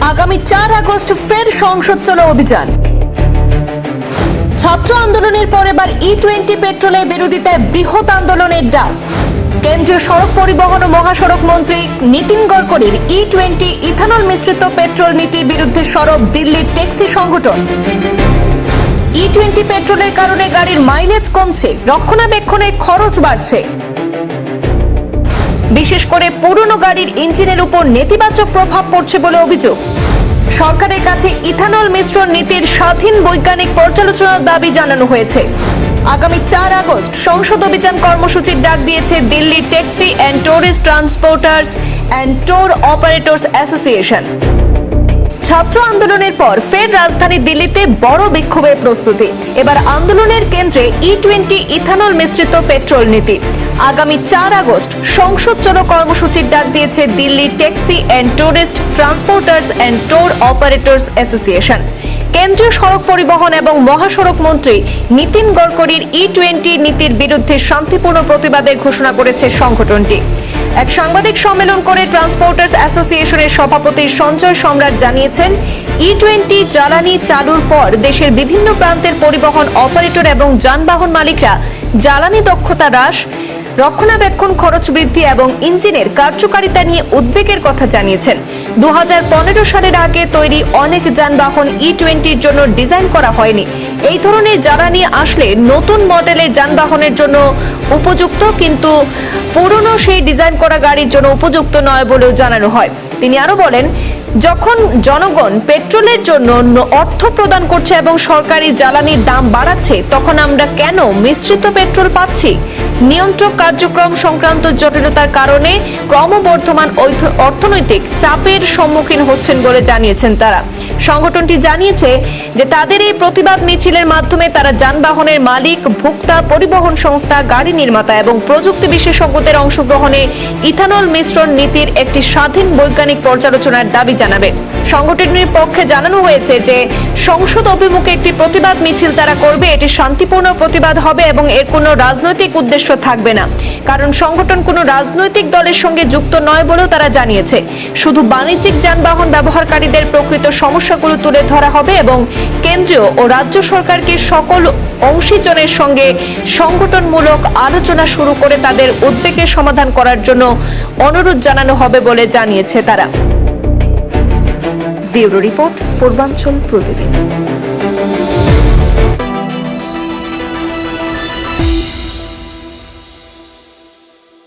আগামী 4 আগস্ট ফের সংসদ চলো অভিযান। ছাত্র আন্দোলনের পর এবার E20 পেট্রোলের বিরোধিতায় বৃহৎ আন্দোলনের ডাক। কেন্দ্রীয় সড়ক পরিবহন ও মহাসড়ক মন্ত্রী নীতিন গডকরির E20 ইথানল মিশ্রিত পেট্রোল নীতির বিরুদ্ধে সরব দিল্লির ট্যাক্সি সংগঠন। E20 পেট্রোলের কারণে গাড়ির মাইলেজ কমছে, রক্ষণাবেক্ষণে খরচ বাড়ছে। বিশেষ করে পুরনো গাড়ির ইঞ্জিনের উপর নেতিবাচক প্রভাব পড়ছে বলে অভিযোগ। সরকারের কাছে ইথানল মিশ্রণ নীতির স্বাধীন বৈজ্ঞানিক পর্যালোচনার দাবি জানানো হয়েছে। আগামী 4 আগস্ট সংসদ অভিযান কর্মসূচির ডাক দিয়েছে Delhi taxi and tourist ট্রান্সপোর্টার্স and tour operators association. ছাত্র আন্দোলনের পর ফের রাজধানী দিল্লিতে বড় বিক্ষোভের প্রস্তুতি। এবার আন্দোলনের কেন্দ্রে E20 ইথানল মিশ্রিত পেট্রোল নীতি। আগামী 4 আগস্ট সংসদ চলো কর্মসূচির ডাক দিয়েছে Delhi taxi and tourist ট্রান্সপোর্টার্স and tour operators association. কেন্দ্রীয় সড়ক পরিবহন এবং মহাসড়ক মন্ত্রী নীতিন গডকরির E20 নীতির বিরুদ্ধে শান্তিপূর্ণ প্রতিবাদের ঘোষণা করেছে সংগঠনটি। এক সাংবাদিক সম্মেলন করে ট্রান্সপোর্টার্স অ্যাসোসিয়েশনের সভাপতি সঞ্জয় সম্রাট জানিয়েছেন, E20 জ্বালানি চালুর পর দেশের বিভিন্ন প্রান্তের পরিবহন অপারেটর এবং যানবাহন মালিকরা জ্বালানি দক্ষতা হ্রাস, রক্ষণাবেক্ষণ খরচ বৃদ্ধি এবং ইঞ্জিনের কার্যকারিতা নিয়ে উদ্বেগের কথা জানিয়েছেন। 2015 সালের আগে তৈরি অনেক যানবাহন E20-র জন্য ডিজাইন করা হয়নি। এই ধরনের জ্বালানি আসলে নতুন মডেলের যানবাহনের জন্য উপযুক্ত, কিন্তু পুরনো সেই ডিজাইন করা গাড়ির জন্য উপযুক্ত নয় বলেও জানানো হয়। তিনি আরো বলেন, যখন জনগণ পেট্রোলের জন্য অর্থ প্রদান করছে এবং সরকারি জ্বালানির দাম বাড়াচ্ছে, তখন আমরা কেন মিশ্রিত পেট্রোল পাচ্ছি? নিয়ন্ত্রক কার্যক্রম সংক্রান্ত জটিলতার কারণে ক্রমবর্ধমান অর্থনৈতিক চাপের সম্মুখীন হচ্ছেন বলে জানিয়েছেন তারা। সংগঠনটি জানিয়েছে যে তাদের এই প্রতিবাদ মিছিলের মাধ্যমে তারা যানবাহনের মালিক, ভোক্তা, পরিবহন সংস্থা, গাড়ি নির্মাতা এবং প্রযুক্তি বিশেষজ্ঞদের অংশগ্রহণে ইথানল মিশ্রণ নীতির একটি স্বাধীন বৈজ্ঞানিক পর্যালোচনার দাবি জানাবে। সংগঠনটির পক্ষে জানানো হয়েছে যে সংসদ অভিমুখে একটি প্রতিবাদ মিছিল তারা করবে। এটি শান্তিপূর্ণ প্রতিবাদ হবে এবং এর কোনো রাজনৈতিক উদ্দেশ্য থাকবে না, কারণ সংগঠন কোনো রাজনৈতিক দলের সঙ্গে যুক্ত নয় বলেও তারা জানিয়েছে। শুধু বাণিজ্যিক যানবাহন ব্যবহারকারীদের প্রকৃত সমস্যাগুলো তুলে ধরা হবে এবং কেন্দ্রীয় ও রাজ্য সরকারকে সকল অংশীজনের সঙ্গে সংগঠনমূলক আলোচনা শুরু করে তাদের উদ্বেগের সমাধান করার জন্য অনুরোধ জানানো হবে বলে জানিয়েছে তারা। ব্যুরো রিপোর্ট, পূর্বাঞ্চল প্রতিদিন।